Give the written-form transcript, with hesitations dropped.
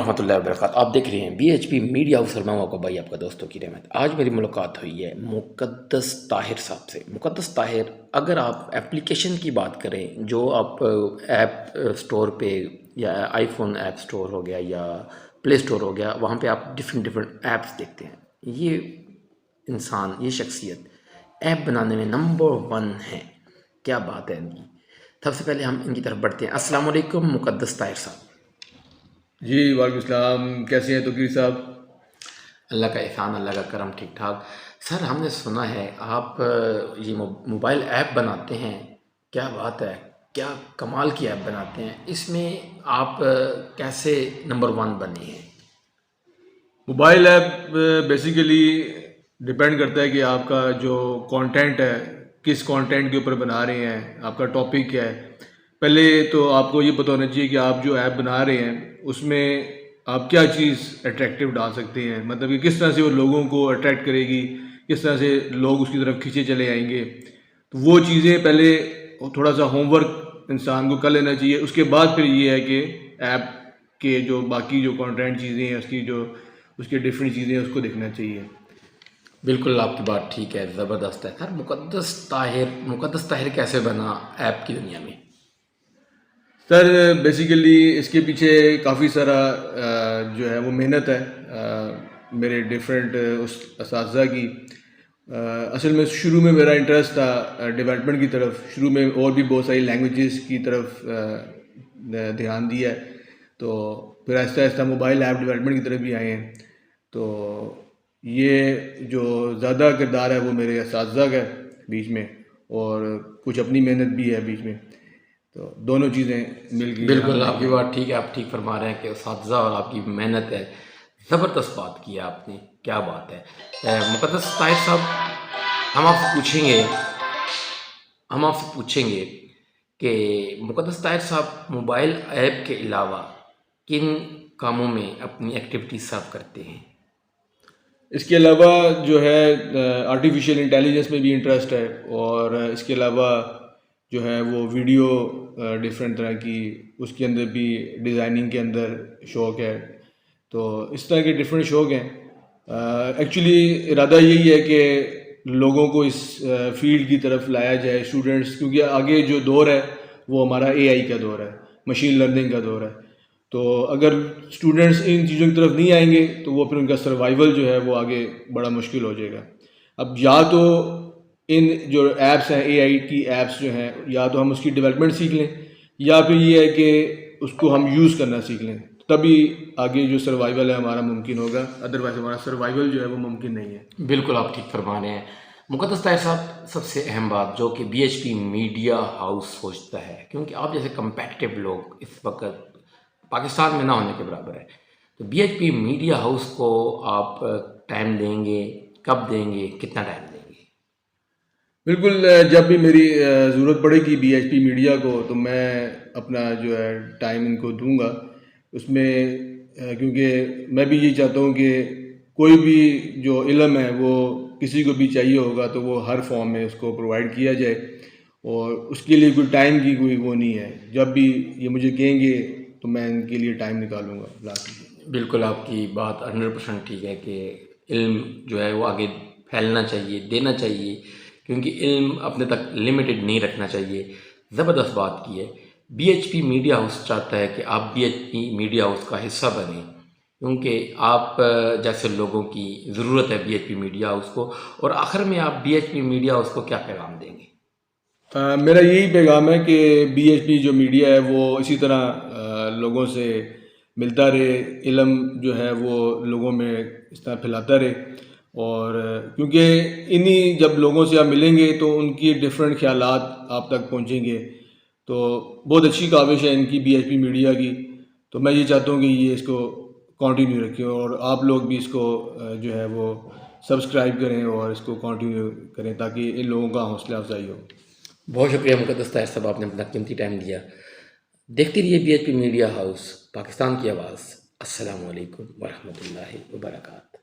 ورحمۃ اللہ وبرکاتہ. آپ دیکھ رہے ہیں B H P media house اور میں ہوں آپ کا بھائی آپ کا دوستوں کی رحمت. آج میری ملاقات ہوئی ہے مقدس طاہر صاحب سے. مقدس طاہر، اگر آپ اپلیکیشن کی بات کریں جو آپ ایپ اسٹور پہ یا آئی فون ایپ اسٹور ہو گیا یا پلے اسٹور ہو گیا، وہاں پہ آپ ڈفرینٹ ایپس دیکھتے ہیں. یہ انسان، یہ شخصیت ایپ بنانے میں نمبر 1 ہے. کیا بات ہے ان کی. سب سے پہلے ہم ان کی طرف بڑھتے ہیں. السلام علیکم مقدس طاہر صاحب. جی وعلیکم السلام. کیسے ہیں توقیر صاحب؟ اللہ کا احسان، اللہ کا کرم، ٹھیک ٹھاک. سر ہم نے سنا ہے آپ یہ موبائل ایپ بناتے ہیں. کیا بات ہے، کیا کمال کی ایپ بناتے ہیں. اس میں آپ کیسے نمبر 1 بنے ہیں؟ موبائل ایپ بیسیکلی ڈپینڈ کرتا ہے کہ آپ کا جو کانٹینٹ ہے کس کانٹینٹ کے اوپر بنا رہے ہیں، آپ کا ٹاپک کیا ہے. پہلے تو آپ کو یہ پتہ ہونا چاہیے کہ آپ جو ایپ بنا رہے ہیں اس میں آپ کیا چیز اٹریکٹیو ڈال سکتے ہیں، مطلب کہ کس طرح سے وہ لوگوں کو اٹریکٹ کرے گی، کس طرح سے لوگ اس کی طرف کھینچے چلے آئیں گے. تو وہ چیزیں پہلے تھوڑا سا ہوم ورک انسان کو کر لینا چاہیے. اس کے بعد پھر یہ ہے کہ ایپ کے جو باقی جو کانٹینٹ چیزیں ہیں اس کی ڈفرینٹ چیزیں ہیں اس کو دیکھنا چاہیے. بالکل آپ کی بات ٹھیک ہے، زبردست ہے. سر مقدس طاہر کیسے بنا ایپ کی دنیا میں؟ سر بیسیکلی اس کے پیچھے کافی سارا جو ہے وہ محنت ہے میرے ڈفرینٹ اساتذہ کی. اصل میں شروع میں میرا انٹرسٹ تھا ڈیولپمنٹ کی طرف. شروع میں اور بھی بہت ساری لینگویجز کی طرف دھیان دیا ہے، تو پھر آہستہ آہستہ موبائل ایپ ڈیولپمنٹ کی طرف بھی آئے ہیں. تو یہ جو زیادہ کردار ہے وہ میرے اساتذہ کا ہے بیچ میں، اور کچھ اپنی محنت بھی ہے بیچ میں. تو دونوں چیزیں مل گئی. بالکل آپ کی بات ٹھیک ہے، آپ ٹھیک فرما رہے ہیں کہ اساتذہ اور آپ کی محنت ہے. زبردست بات کی ہے آپ نے، کیا بات ہے. مقدس طاہر صاحب، ہم آپ سے پوچھیں گے کہ مقدس طاہر صاحب موبائل ایپ کے علاوہ کن کاموں میں اپنی ایکٹیویٹیز صرف کرتے ہیں؟ اس کے علاوہ جو ہے آرٹیفیشیل انٹیلیجنس میں بھی انٹرسٹ ہے، اور اس کے علاوہ جو ہے وہ ویڈیو ڈفرینٹ طرح کی، اس کے اندر بھی ڈیزائننگ کے اندر شوق ہے. تو اس طرح کے ڈفرینٹ شوق ہیں. ایکچولی ارادہ یہی ہے کہ لوگوں کو اس فیلڈ کی طرف لایا جائے، اسٹوڈنٹس، کیونکہ آگے جو دور ہے وہ ہمارا اے آئی کا دور ہے، مشین لرننگ کا دور ہے. تو اگر اسٹوڈنٹس ان چیزوں کی طرف نہیں آئیں گے تو وہ پھر ان کا سروائیول جو ہے وہ آگے بڑا مشکل ہو جائے گا. اب یا تو ان جو ایپس ہیں، اے آئی کی ایپس جو ہیں، یا تو ہم اس کی ڈیولپمنٹ سیکھ لیں، یا پھر یہ ہے کہ اس کو ہم یوز کرنا سیکھ لیں. تبھی آگے جو سروائیول ہے ہمارا ممکن ہوگا، ادروائز ہمارا سروائیول جو ہے وہ ممکن نہیں ہے. بالکل آپ ٹھیک فرما رہے ہیں. مقدس طاہر صاحب، سب سے اہم بات جو کہ B H P media house سوچتا ہے، کیونکہ آپ جیسے کمپیٹیو لوگ اس وقت پاکستان میں نہ ہونے کے برابر ہے، تو B H P media house کو آپ ٹائم دیں گے؟ کب دیں گے؟ کتنا ٹائم دیں گے؟ بالکل، جب بھی میری ضرورت پڑے گی بی ایچ پی میڈیا کو تو میں اپنا جو ہے ٹائم ان کو دوں گا. اس میں کیونکہ میں بھی یہ چاہتا ہوں کہ کوئی بھی جو علم ہے وہ کسی کو بھی چاہیے ہوگا تو وہ ہر فارم میں اس کو پرووائڈ کیا جائے، اور اس کے لیے کوئی ٹائم کی کوئی وہ نہیں ہے. جب بھی یہ مجھے کہیں گے تو میں ان کے لیے ٹائم نکالوں گا. بالکل آپ کی بات 100% ٹھیک ہے کہ علم جو ہے وہ آگے پھیلنا چاہیے، دینا چاہیے، کیونکہ علم اپنے تک لمیٹڈ نہیں رکھنا چاہیے. زبردست بات کی ہے. B H P media house چاہتا ہے کہ آپ B H P media house کا حصہ بنیں، کیونکہ آپ جیسے لوگوں کی ضرورت ہے B H P media house کو. اور آخر میں آپ B H P media house کو کیا پیغام دیں گے؟ میرا یہی پیغام ہے کہ بی ایچ پی جو میڈیا ہے وہ اسی طرح لوگوں سے ملتا رہے، علم جو ہے وہ لوگوں میں اس طرح پھیلاتا رہے. اور کیونکہ انہی جب لوگوں سے آپ ملیں گے تو ان کی ڈفرینٹ خیالات آپ تک پہنچیں گے. تو بہت اچھی کاوش ہے ان کی بی ایچ پی میڈیا کی. تو میں یہ چاہتا ہوں کہ یہ اس کو کنٹینیو رکھیں، اور آپ لوگ بھی اس کو جو ہے وہ سبسکرائب کریں اور اس کو کنٹینیو کریں تاکہ ان لوگوں کا حوصلہ افزائی ہو. بہت شکریہ مقدس طاہر صاحب، آپ نے اپنا قیمتی ٹائم دیا. دیکھتے رہیے B H P media house, Pakistan کی آواز. السلام علیکم ورحمۃ اللہ وبرکاتہ.